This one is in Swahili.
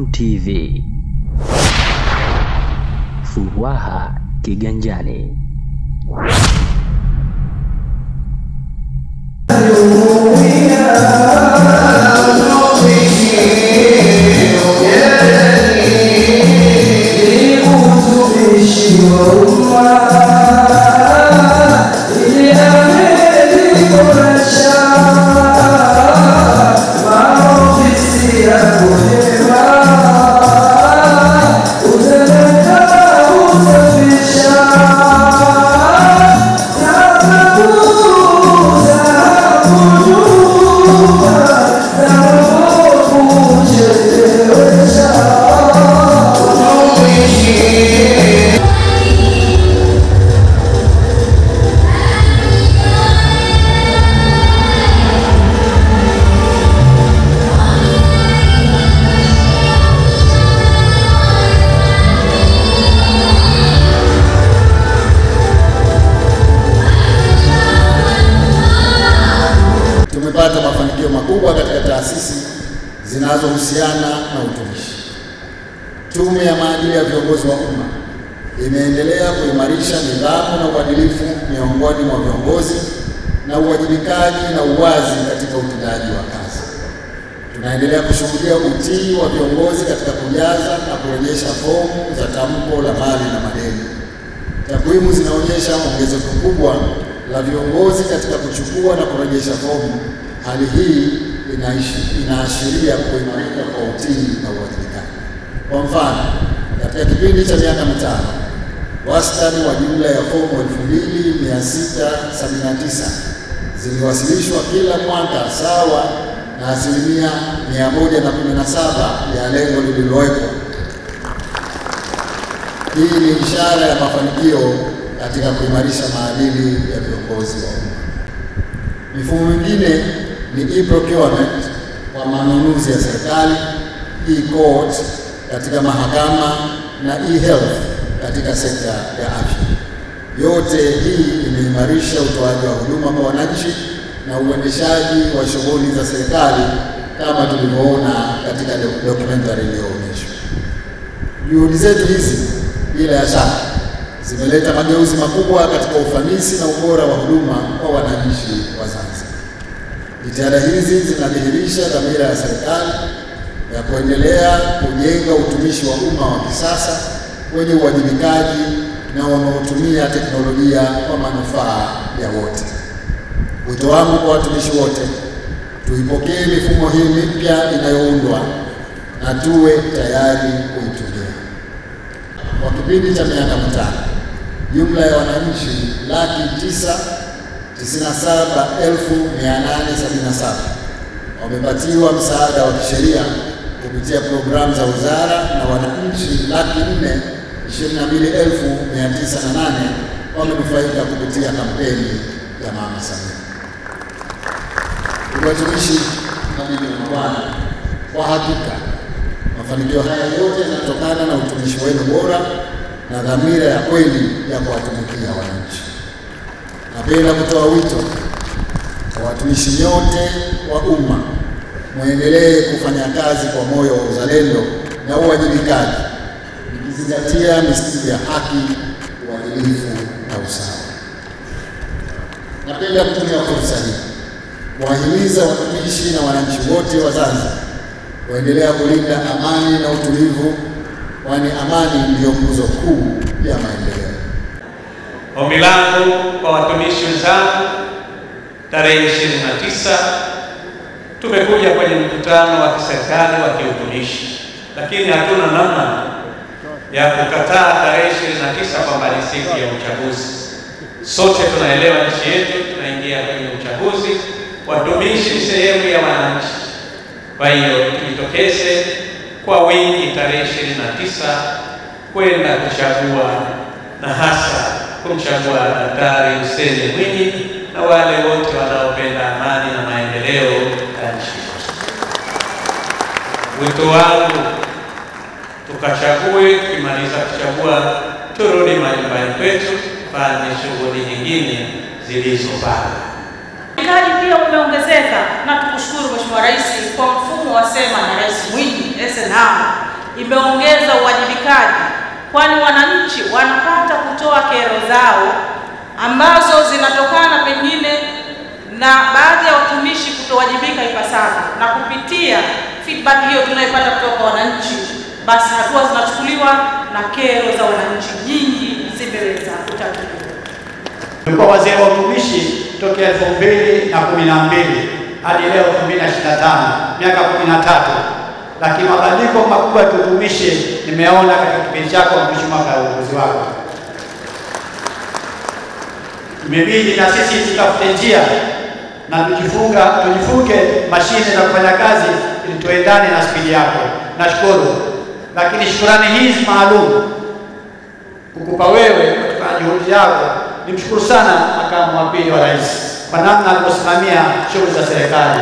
Azam TV. Furaha kiganjani. Tumepata mafanikio makubwa katika taasisi zinazohusiana na utumishi. Tume ya maadili ya viongozi wa umma imeendelea kuimarisha nidhamu na uadilifu miongoni mwa viongozi na uwajibikaji na uwazi katika utendaji wa kazi. Tunaendelea kushuhudia utii wa viongozi katika kujaza na kurejesha fomu za tamko la mali na madeni. Takwimu zinaonyesha ongezeko kubwa la viongozi katika kuchukua na kurejesha fomu. Hali hii inaashiria kuimarika kwa utii na uwajibikaji. Kwa mfano, katika kipindi cha miaka mitano, wastani wa jumla ya fomu 2679 ziliwasilishwa kila mwaka, sawa na asilimia 117 ya lengo lililowekwa. Hii ni ishara ya mafanikio katika kuimarisha maadili ya viongozi wa umma. Mifumo mingine ni e-procurement kwa manunuzi ya serikali, e-court katika mahakama na e-health katika sekta ya afya. Yote hii imeimarisha utoaji wa huduma kwa wananchi na uendeshaji wa shughuli za serikali kama tulivyoona katika documentary iliyoonyeshwa. Juhudi zetu hizi bila ya shaka zimeleta mageuzi makubwa katika ufanisi na ubora wa huduma kwa wananchi wa Zanzibar. Jitihada hizi zinadhihirisha dhamira ya serikali ya kuendelea kujenga utumishi wa umma wa kisasa wenye uwajibikaji na wanaotumia teknolojia kwa manufaa ya wote. Wito wangu kwa watumishi wote, tuipokee mifumo hii mipya inayoundwa na tuwe tayari kuitumia. Kwa kipindi cha miaka mitano, jumla ya wananchi 997,877 wamepatiwa msaada wa kisheria kupitia programu za wizara, na wananchi 422,908 wamenufaika kupitia kampeni ya Mama Samia. Watumishi na bibi na mabwana, kwa hakika mafanikio haya yote yanatokana na utumishi wenu bora na dhamira ya kweli ya kuwatumikia wananchi. Napenda kutoa wito kwa watumishi nyote wa umma, muendelee kufanya kazi kwa moyo wa uzalendo na uwajibikaji, mkizingatia misingi ya haki, uadilifu na usawa. Napenda kutumia fursa hii kuwahimiza watumishi na wananchi wote wa Zanzibar kuendelea kulinda amani na utulivu, kwani amani ndiyo nguzo kuu ya maendeleo. Ombi langu kwa watumishi wenzangu, tarehe 29 tumekuja kwenye mkutano wa kiserikali wa kiutumishi, lakini hatuna namna ya kukataa tarehe 29 kwamba ni siku ya uchaguzi. Sote tunaelewa nchi yetu tunaingia kwenye uchaguzi. Watumishi ni sehemu ya wananchi. Kwa hiyo tujitokeze kwa wingi tarehe 29 kwenda kuchagua, na hasa kumchagua Daktari Hussein Mwinyi na wale wote wanaopenda amani na maendeleo ya nchi. Wito wangu, tukachague, tukimaliza kuchagua turudi majumbani kwetu, fanye shughuli nyingine zilizobaki. Mtaji pia umeongezeka, na tukushukuru Mheshimiwa Rais kwa mfumo wa Sema na Rais Mwinyi SNA imeongeza uwajibikaji, kwani wananchi wanapata kutoa kero zao ambazo zinatokana pengine na baadhi ya watumishi kutowajibika ipasavyo, na kupitia feedback hiyo tunayopata kutoka wananchi, basi hatua zinachukuliwa na kero za wananchi nyingi zimeweza kutatuliwa. Nilikuwa waziri wa utumishi tokea 2012 hadi leo 2025, miaka 13, lakini mabadiliko makubwa ya utumishi nimeona katika kipindi chako Mheshimiwa kwa uongozi wako. Imebidi na sisi tutafute njia na tujifunge mashine za kufanya kazi ili tuendane na spidi yako. Nashukuru, lakini shukrani hizi maalum kukupa wewe kwa juhudi yako. Nimshukuru sana makamu wa pili wa rais kwa namna alivyosimamia shughuli za serikali.